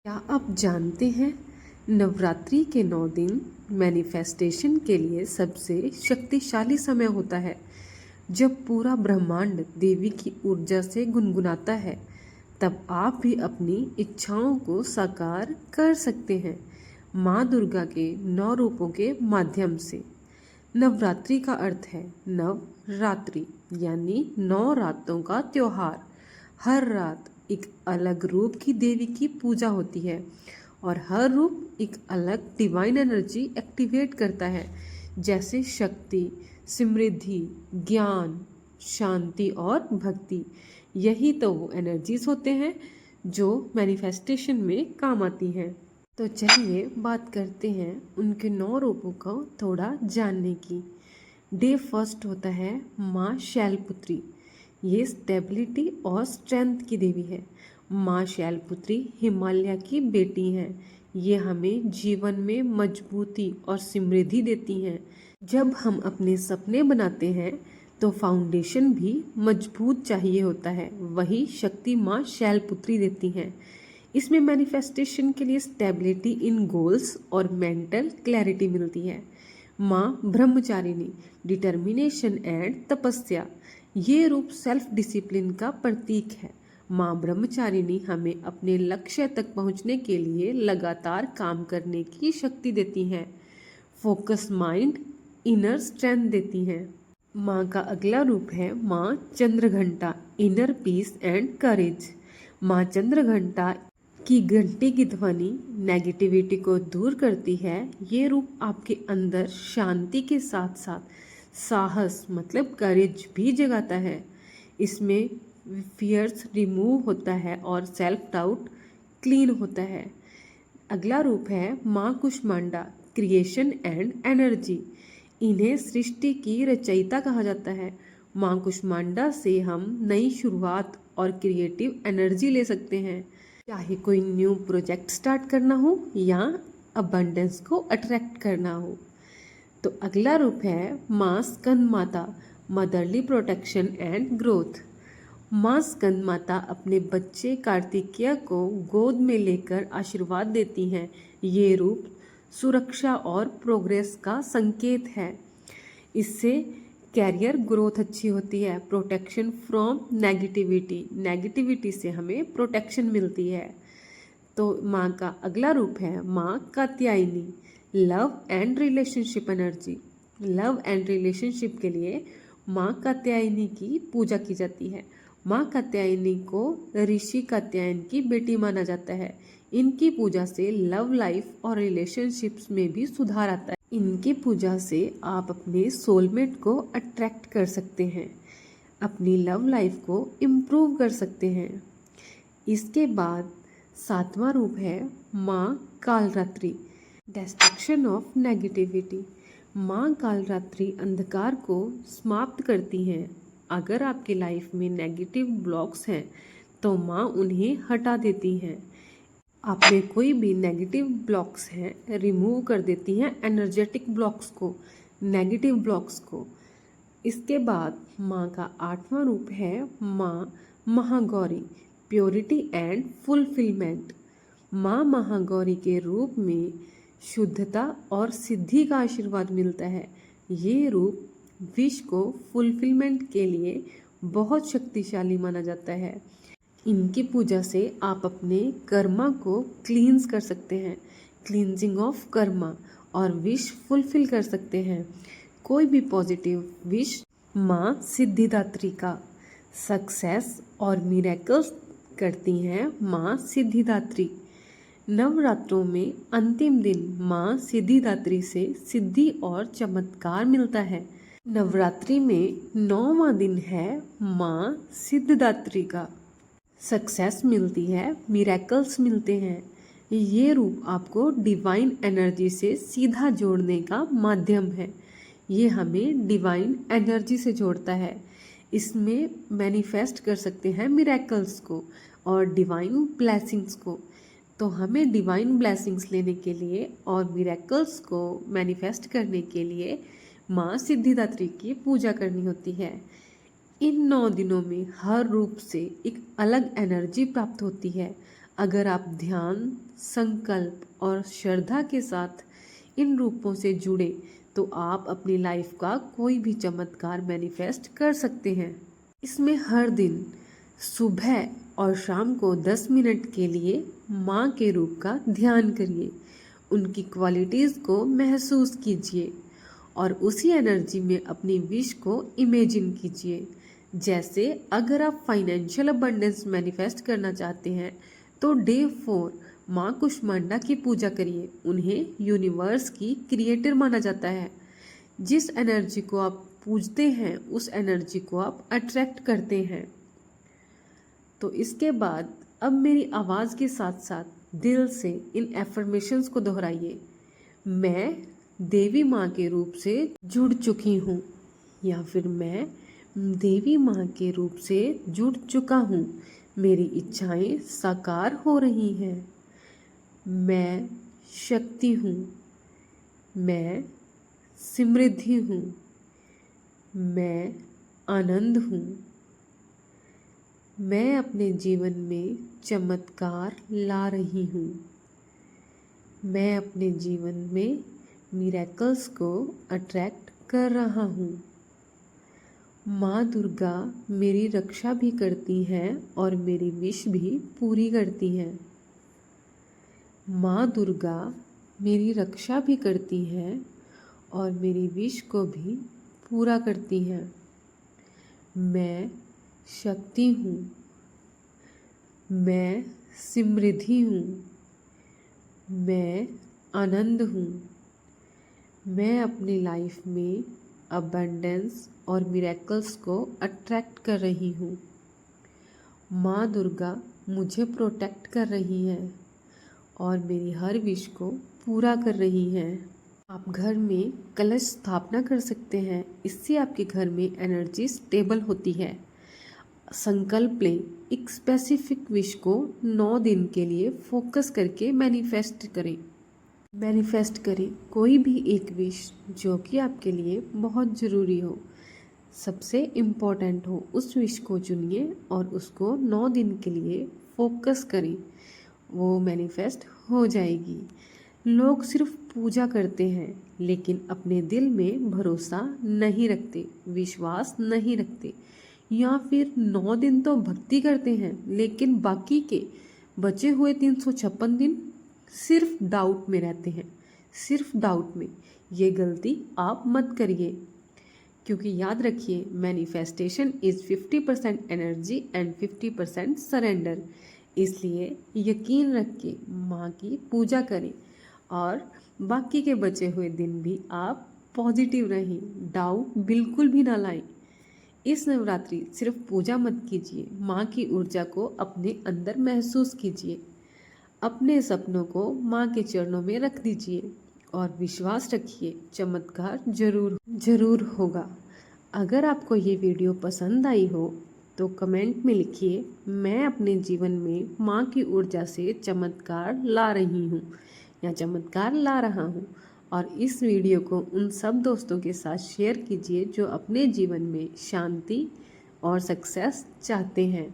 क्या आप जानते हैं नवरात्रि के 9 दिन मैनिफेस्टेशन के लिए सबसे शक्तिशाली समय होता है। जब पूरा ब्रह्मांड देवी की ऊर्जा से गुनगुनाता है तब आप भी अपनी इच्छाओं को साकार कर सकते हैं माँ दुर्गा के 9 रूपों के माध्यम से। नवरात्रि का अर्थ है नवरात्रि यानी 9 रातों का त्योहार। हर रात एक अलग रूप की देवी की पूजा होती है और हर रूप एक अलग डिवाइन एनर्जी एक्टिवेट करता है, जैसे शक्ति, समृद्धि, ज्ञान, शांति और भक्ति। यही तो वो एनर्जीज होते हैं जो मैनिफेस्टेशन में काम आती हैं। तो चलिए बात करते हैं उनके 9 रूपों को थोड़ा जानने की। डे फर्स्ट होता है माँ शैलपुत्री। ये स्टेबिलिटी और स्ट्रेंथ की देवी है। माँ शैलपुत्री हिमालय की बेटी हैं। ये हमें जीवन में मजबूती और समृद्धि देती हैं। जब हम अपने सपने बनाते हैं तो फाउंडेशन भी मजबूत चाहिए होता है, वही शक्ति माँ शैलपुत्री देती हैं। इसमें मैनिफेस्टेशन के लिए स्टेबिलिटी इन गोल्स और मेंटल क्लैरिटी मिलती है। माँ ब्रह्मचारिणी, डिटर्मिनेशन एंड तपस्या। ये रूप सेल्फ डिसिप्लिन का प्रतीक है। माँ ब्रह्मचारिणी हमें अपने लक्ष्य तक पहुँचने के लिए लगातार काम करने की शक्ति देती हैं। फोकस माइंड, इनर स्ट्रेंथ देती हैं। माँ का अगला रूप है माँ Chandraghanta, inner peace and courage. माँ चंद्रघंटा की घंटी की ध्वनि नेगेटिविटी को दूर करती है। ये रूप आपके अंदर शांति के साथ साथ साहस मतलब करेज भी जगाता है। इसमें फियर्स रिमूव होता है और सेल्फ डाउट क्लीन होता है। अगला रूप है माँ कुष्मांडा, क्रिएशन एंड एनर्जी। इन्हें सृष्टि की रचयिता कहा जाता है। माँ कुष्मांडा से हम नई शुरुआत और क्रिएटिव एनर्जी ले सकते हैं, चाहे कोई न्यू प्रोजेक्ट स्टार्ट करना हो या अबंडेंस को अट्रैक्ट करना हो। तो अगला रूप है माँ स्कंद माता, मदरली प्रोटेक्शन एंड ग्रोथ। माँ स्कंद माता अपने बच्चे कार्तिकेय को गोद में लेकर आशीर्वाद देती हैं। ये रूप सुरक्षा और प्रोग्रेस का संकेत है। इससे कैरियर ग्रोथ अच्छी होती है। प्रोटेक्शन फ्रॉम नेगेटिविटी से हमें प्रोटेक्शन मिलती है। तो माँ का अगला रूप है माँ Katyayani, love and relationship energy. Love and relationship के लिए माँ कात्यायनी की पूजा की जाती है। माँ कात्यायनी को ऋषि कात्यायन की बेटी माना जाता है। इनकी पूजा से लव लाइफ और रिलेशनशिप्स में भी सुधार आता है। इनकी पूजा से आप अपने सोलमेट को अट्रैक्ट कर सकते हैं, अपनी लव लाइफ को इम्प्रूव कर सकते हैं। इसके बाद 7वां रूप है माँ कालरात्रि, डिस्ट्रक्शन ऑफ नेगेटिविटी। माँ कालरात्रि अंधकार को समाप्त करती हैं। अगर आपकी लाइफ में नेगेटिव ब्लॉक्स हैं तो माँ उन्हें हटा देती हैं। आप में कोई भी नेगेटिव ब्लॉक्स हैं रिमूव कर देती हैं, एनर्जेटिक ब्लॉक्स को, नेगेटिव ब्लॉक्स को। इसके बाद माँ का 8वां रूप है माँ महागौरी, प्योरिटी एंड फुलफिलमेंट। माँ महागौरी के रूप में शुद्धता और सिद्धि का आशीर्वाद मिलता है। ये रूप विश को फुलफिलमेंट के लिए बहुत शक्तिशाली माना जाता है। इनकी पूजा से आप अपने कर्मा को क्लींस कर सकते हैं, क्लींजिंग ऑफ कर्मा, और विश फुलफिल कर सकते हैं। कोई भी पॉजिटिव विश माँ सिद्धिदात्री का सक्सेस और मिरेकल्स करती हैं माँ सिद्धिदात्री। नवरात्रों में अंतिम दिन माँ सिद्धिदात्री से सिद्धि और चमत्कार मिलता है। नवरात्रि में 9वां दिन है माँ सिद्धिदात्री का। सक्सेस मिलती है, मिरेकल्स मिलते हैं। ये रूप आपको डिवाइन एनर्जी से सीधा जोड़ने का माध्यम है। ये हमें डिवाइन एनर्जी से जोड़ता है। इसमें मैनिफेस्ट कर सकते हैं मिरेकल्स को और डिवाइन ब्लेसिंग्स को। तो हमें डिवाइन ब्लेसिंग्स लेने के लिए और मिरेकल्स को मैनिफेस्ट करने के लिए माँ सिद्धिदात्री की पूजा करनी होती है। इन 9 दिनों में हर रूप से एक अलग एनर्जी प्राप्त होती है, अगर आप ध्यान, संकल्प और श्रद्धा के साथ इन रूपों से जुड़े तो आप अपनी लाइफ का कोई भी चमत्कार मैनिफेस्ट कर सकते हैं। इसमें हर दिन सुबह और शाम को 10 मिनट के लिए माँ के रूप का ध्यान करिए, उनकी क्वालिटीज़ को महसूस कीजिए और उसी एनर्जी में अपनी विश को इमेजिन कीजिए। जैसे अगर आप फाइनेंशियल अबंडेंस मैनिफेस्ट करना चाहते हैं तो डे 4 माँ कुष्मांडा की पूजा करिए। उन्हें यूनिवर्स की क्रिएटर माना जाता है। जिस एनर्जी को आप पूजते हैं उस एनर्जी को आप अट्रैक्ट करते हैं। तो इसके बाद अब मेरी आवाज़ के साथ साथ दिल से इन एफर्मेशंस को दोहराइए। मैं देवी माँ के रूप से जुड़ चुकी हूँ, या फिर मैं देवी माँ के रूप से जुड़ चुका हूँ। मेरी इच्छाएं साकार हो रही हैं। मैं शक्ति हूँ। मैं समृद्धि हूँ। मैं आनंद हूँ। मैं अपने जीवन में चमत्कार ला रही हूँ। मैं अपने जीवन में मिरेकल्स को अट्रैक्ट कर रहा हूँ। माँ दुर्गा मेरी रक्षा भी करती हैं और मेरी विश भी पूरी करती हैं। माँ दुर्गा मेरी रक्षा भी करती हैं और मेरी विश को भी पूरा करती हैं। मैं शक्ति हूँ। मैं समृद्धि हूँ। मैं आनंद हूँ। मैं अपनी लाइफ में अबंडेंस और मिरेकल्स को अट्रैक्ट कर रही हूँ। माँ दुर्गा मुझे प्रोटेक्ट कर रही है और मेरी हर विश को पूरा कर रही है। आप घर में कलश स्थापना कर सकते हैं। इससे आपके घर में एनर्जी स्टेबल होती है। संकल्प लें, एक स्पेसिफिक विश को 9 दिन के लिए फोकस करके मैनिफेस्ट करें कोई भी एक विश जो कि आपके लिए बहुत ज़रूरी हो, सबसे इम्पोर्टेंट हो, उस विश को चुनिए और उसको 9 दिन के लिए फोकस करें। वो मैनिफेस्ट हो जाएगी। लोग सिर्फ पूजा करते हैं लेकिन अपने दिल में भरोसा नहीं रखते, विश्वास नहीं रखते, या फिर 9 दिन तो भक्ति करते हैं लेकिन बाकी के बचे हुए 356 दिन सिर्फ डाउट में रहते हैं, सिर्फ डाउट में। ये गलती आप मत करिए, क्योंकि याद रखिए manifestation is 50% energy and 50% surrender. इसलिए यकीन रख के माँ की पूजा करें और बाकी के बचे हुए दिन भी आप पॉजिटिव रहें, डाउट बिल्कुल भी ना लाएं। इस नवरात्रि सिर्फ पूजा मत कीजिए, माँ की ऊर्जा को अपने अंदर महसूस कीजिए। अपने सपनों को माँ के चरणों में रख दीजिए और विश्वास रखिए चमत्कार जरूर होगा। अगर आपको ये वीडियो पसंद आई हो तो कमेंट में लिखिए, मैं अपने जीवन में माँ की ऊर्जा से चमत्कार ला रही हूँ या चमत्कार ला रहा हूँ। और इस वीडियो को उन सब दोस्तों के साथ शेयर कीजिए जो अपने जीवन में शांति और सक्सेस चाहते हैं।